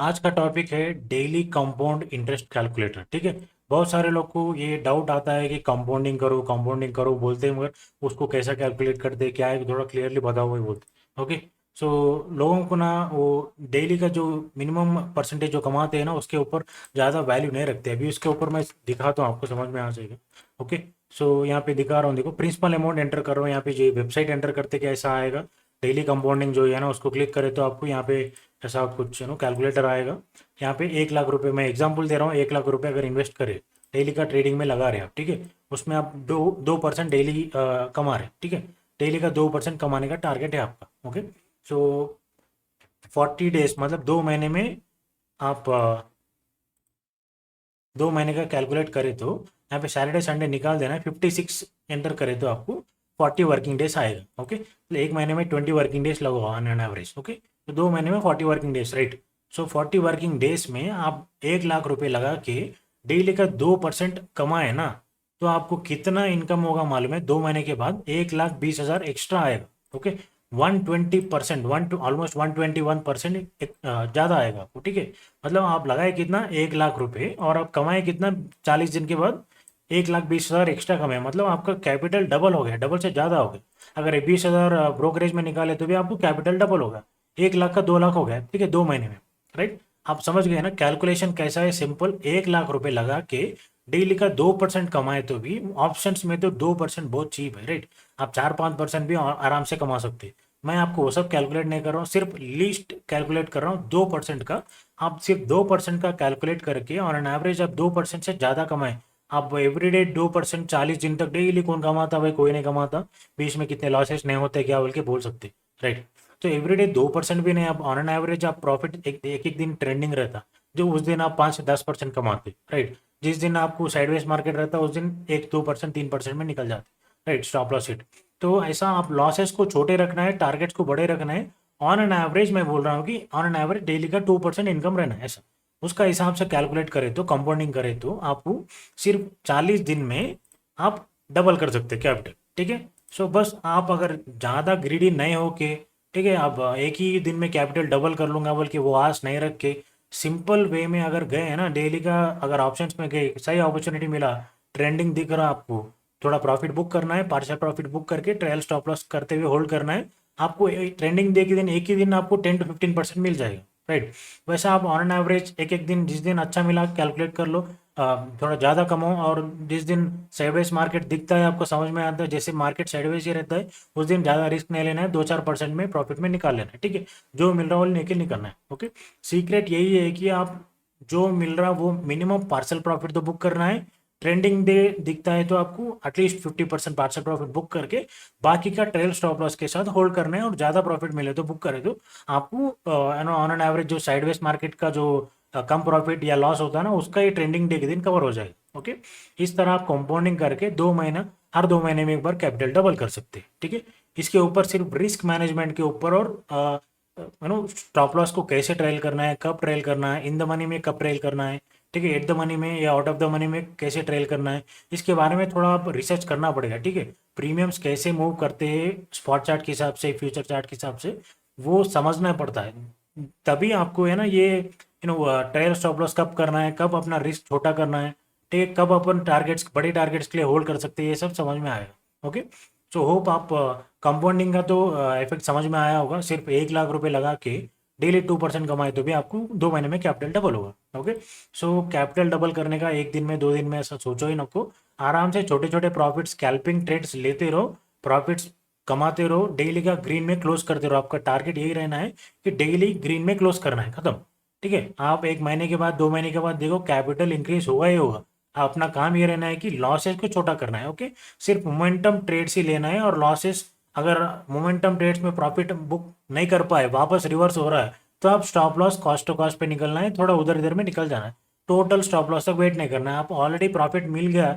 आज का टॉपिक है डेली कंपाउंड इंटरेस्ट कैलकुलेटर। ठीक है। बहुत सारे लोग को ये डाउट आता है कि कंपाउंडिंग करो बोलते हैं, मगर उसको कैसा कैलकुलेट करते हैं क्या है थोड़ा क्लियरली बताओ वही बोलते। ओके। सो लोगों को ना वो डेली का जो मिनिमम परसेंटेज जो कमाते हैं ना उसके ऊपर ज़्यादा वैल्यू नहीं रखते। अभी उसके ऊपर मैं दिखाता हूँ, आपको समझ में आ जाएगा। ओके। सो यहाँ पे दिखा रहा हूँ, देखो प्रिंसिपल अमाउंट एंटर कर रहा हूँ। यहाँ पे जो वेबसाइट एंटर करते कैसा आएगा, डेली कंपाउंडिंग जो है ना उसको क्लिक करें तो आपको यहाँ पे ऐसा कुछ कैलकुलेटर आएगा। यहाँ पे 1 लाख रुपए मैं एग्जांपल दे रहा हूँ। 1 लाख रुपए अगर इन्वेस्ट करें, डेली का ट्रेडिंग में लगा रहे हैं आप, ठीक है। उसमें आप 2% डेली कमा रहे हैं, ठीक है। डेली का 2% कमाने का टारगेट है आपका। ओके। सो 40 डेज मतलब 2 महीने में आप 2 महीने का कैलकुलेट करें तो यहाँ पे सैटरडे संडे निकाल देना है। 56 एंटर करें तो आपको 40 वर्किंग डेज आएगा। ओके। तो एक महीने में 20 वर्किंग डेज लगेगा ऑन एन एवरेज। ओके। तो 2 महीने में 40 वर्किंग डेज, राइट। सो 40 वर्किंग डेज में आप 1 लाख रुपए लगा के डेली का 2% कमाए ना, तो आपको कितना इनकम होगा मालूम है? 2 महीने के बाद 1,20,000 एक्स्ट्रा आएगा। ओके। 120%, ऑलमोस्ट 121% ज़्यादा आएगा आपको, ठीक है। मतलब आप लगाए कितना, 1 लाख रुपए, और आप कमाए कितना 40 दिन के बाद? 1,20,000 एक्स्ट्रा कमाए, मतलब आपका कैपिटल डबल हो गया, डबल से ज़्यादा हो गया। अगर ये 20,000 ब्रोकरेज में निकाले तो भी आपको कैपिटल डबल होगा। 1 लाख का 2 लाख हो गया, ठीक है, 2 महीने में। राइट। आप समझ गए ना कैलकुलेशन कैसा है? सिंपल। 1 लाख रुपए लगा के डेली का 2% कमाए तो भी ऑप्शंस में तो 2% बहुत चीप है, राइट। आप 4-5% भी आराम से कमा सकते हैं। मैं आपको वो सब कैलकुलेट नहीं कर रहा हूँ, सिर्फ लीस्ट कैलकुलेट कर रहा हूँ 2% का। आप सिर्फ 2% का कैलकुलेट करके ऑन एन एवरेज आप 2% से ज़्यादा कमाएं। आप एवरीडे 2% 40 दिन तक डेली कौन कमाता भाई? कोई नहीं कमाता। बीच में कितने लॉसेस नहीं होते क्या बोल के बोल सकते, राइट। तो एवरीडे 2% भी नहीं, आप ऑन एन एवरेज आप प्रॉफिट एक एक दिन ट्रेंडिंग रहता, जो उस दिन आप 5 से 10% कमाते, राइट। जिस दिन आपको साइडवेज मार्केट रहता उस दिन 1-2% 3% में निकल जाते, राइट। Stop loss hit. तो ऐसा आप लॉसेस को छोटे रखना है, टारगेट्स को बड़े रखना है। ऑन एन एवरेज मैं बोल रहा हूँ कि ऑन एन एवरेज डेली का 2% इनकम रहना है, ऐसा उसका हिसाब से कैलकुलेट करें तो, कंपाउंडिंग करें तो आपको सिर्फ 40 दिन में आप डबल कर सकते हैं कैपिटल, ठीक है। सो बस आप अगर ज़्यादा ग्रीडी नहीं हो के, ठीक है, आप एक ही दिन में कैपिटल डबल कर लूंगा बोल के वो आस नहीं रख के, सिंपल वे में अगर गए हैं ना, डेली का अगर ऑप्शंस में गए, सही अपॉर्चुनिटी मिला, ट्रेंडिंग दिख रहा आपको, थोड़ा प्रॉफिट बुक करना है, पार्शियल प्रॉफिट बुक करके ट्रायल स्टॉप लॉस करते हुए होल्ड करना है। आपको ट्रेंडिंग डे के दिन एक ही दिन आपको 10 to 15% मिल जाएगा, राइट। वैसा आप ऑन एन एवरेज एक एक दिन, जिस दिन अच्छा मिला कैलकुलेट कर लो, थोड़ा ज़्यादा कमाओ, और जिस दिन साइडवेज मार्केट दिखता है, आपको समझ में आता है जैसे मार्केट साइडवेज ही रहता है, उस दिन ज़्यादा रिस्क नहीं लेना है, 2-4% में प्रॉफिट में निकाल लेना है, ठीक है। जो मिल रहा है वो निकल निकलना है। ओके। सीक्रेट यही है कि आप जो मिल रहा वो मिनिमम पार्सल प्रॉफिट तो बुक करना है। ट्रेंडिंग डे दिखता है तो आपको एटलीस्ट 50% पार्सल प्रॉफिट बुक करके बाकी का ट्रेल स्टॉप लॉस के साथ होल्ड करना है, और ज़्यादा प्रॉफिट मिले तो बुक करे तो आपको ऑन एन एवरेज जो साइडवेज मार्केट का जो कम प्रॉफिट या लॉस होता है ना, उसका ये ट्रेंडिंग डे के दिन कवर हो जाएगा। ओके। इस तरह आप कंपाउंडिंग करके 2 महीना, हर 2 महीने में एक बार कैपिटल डबल कर सकते हैं, ठीक है। इसके ऊपर सिर्फ रिस्क मैनेजमेंट के ऊपर, और स्टॉप लॉस को कैसे ट्रेल करना है, कब ट्रेल करना है, इन द मनी में कब ट्रेल करना है, ठीक है, एट द मनी में या आउट ऑफ द मनी में कैसे ट्रेल करना है, इसके बारे में थोड़ा आप रिसर्च करना पड़ेगा, ठीक है। प्रीमियम्स कैसे मूव करते हैं स्पॉट चार्ट के हिसाब से, फ्यूचर चार्ट के हिसाब से, वो समझना पड़ता है। तभी आपको है ना ये ट्रेल स्टॉप लॉस कब करना है, कब अपना रिस्क छोटा करना है, ठीक है, कब अपन टारगेट्स, बड़े टारगेट्स के लिए होल्ड कर सकते हैं, ये सब समझ में आएगा। ओके। सो होप आप कंपाउंडिंग का तो इफेक्ट समझ में आया होगा। सिर्फ 1 लाख रुपए लगा के डेली 2% कमाए तो भी आपको 2 महीने में कैपिटल डबल होगा। ओके। सो कैपिटल डबल करने का एक दिन में, 2 दिन में ऐसा सोचो ही नको। आराम से छोटे छोटे प्रॉफिट स्कैल्पिंग ट्रेड्स लेते रहो, प्रॉफिट्स कमाते रहो, डेली का ग्रीन में क्लोज करते रहो। आपका टारगेट यही रहना है कि डेली ग्रीन में क्लोज करना है, खत्म, ठीक है। आप एक महीने के बाद, 2 महीने के बाद देखो कैपिटल इंक्रीज होगा ही होगा। अपना काम ये रहना है कि लॉसेस को छोटा करना है। ओके। सिर्फ मोमेंटम ट्रेड्स ही लेना है, और लॉसेस अगर मोमेंटम ट्रेड्स में प्रॉफिट बुक नहीं कर पाए, वापस रिवर्स हो रहा है, तो आप stop loss cost to cost पे निकलना है, थोड़ा उधर इधर में निकल जाना है। टोटल स्टॉप लॉस तक वेट नहीं करना है। आप ऑलरेडी प्रॉफिट मिल गया,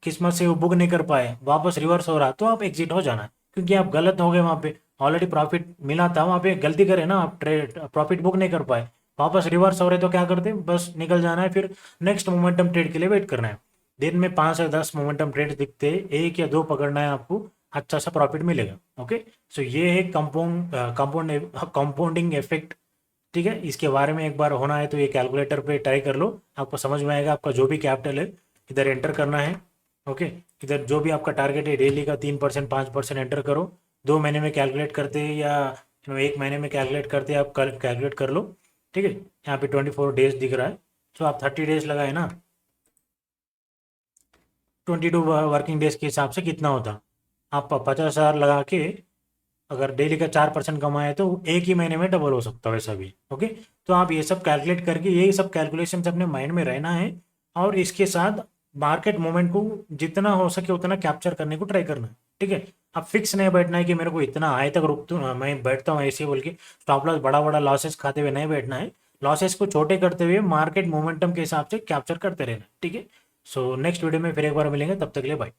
किस्मत से वो बुक नहीं कर पाए, वापस रिवर्स हो रहा, तो आप एग्जिट हो जाना है, क्योंकि आप गलत हो गए वहाँ पे। ऑलरेडी प्रॉफिट मिला था, वहाँ पे गलती करे ना आप, ट्रेड प्रॉफिट बुक नहीं कर पाए, वापस रिवर्स हो रहे तो क्या करते, बस निकल जाना है, फिर नेक्स्ट मोमेंटम ट्रेड के लिए वेट करना है। दिन में 5 से 10 मोमेंटम ट्रेड दिखते, एक या दो पकड़ना है आपको, अच्छा सा प्रॉफिट मिलेगा। ओके। सो ये है कंपाउंडिंग इफेक्ट ठीक है, इसके बारे में एक बार होना है तो ये कैलकुलेटर पे ट्राई कर लो, आपको समझ में आएगा। आपका जो भी कैपिटल है इधर एंटर करना है। ओके, इधर जो भी आपका टारगेट है डेली का 3% 5% एंटर करो। 2 महीने में कैलकुलेट करते हैं या 1 महीने में कैलकुलेट करते हैं, आप कैलकुलेट कर लो। ठीक है, यहाँ पे 24 डेज दिख रहा है, तो आप 30 डेज लगाए ना, 22 वर्किंग डेज के हिसाब से कितना होता, आप 50,000 लगा के अगर डेली का 4% कमाए तो एक ही महीने में डबल हो सकता है वैसा भी। ओके, तो आप ये सब कैलकुलेट करके यही सब कैलकुलेशन अपने माइंड में रहना है, और इसके साथ मार्केट मोमेंट को जितना हो सके उतना कैप्चर करने को ट्राई करना है। ठीक है, अब फिक्स नहीं बैठना है कि मेरे को इतना हाई तक रुक मैं बैठता हूँ ऐसे बोल के स्टॉप लॉस बड़ा बड़ा लॉसेस खाते हुए नहीं बैठना है। लॉसेस को छोटे करते हुए मार्केट मोमेंटम के हिसाब से कैप्चर करते रहना। ठीक है, सो नेक्स्ट वीडियो में फिर एक बार मिलेंगे, तब तक के लिए बाय।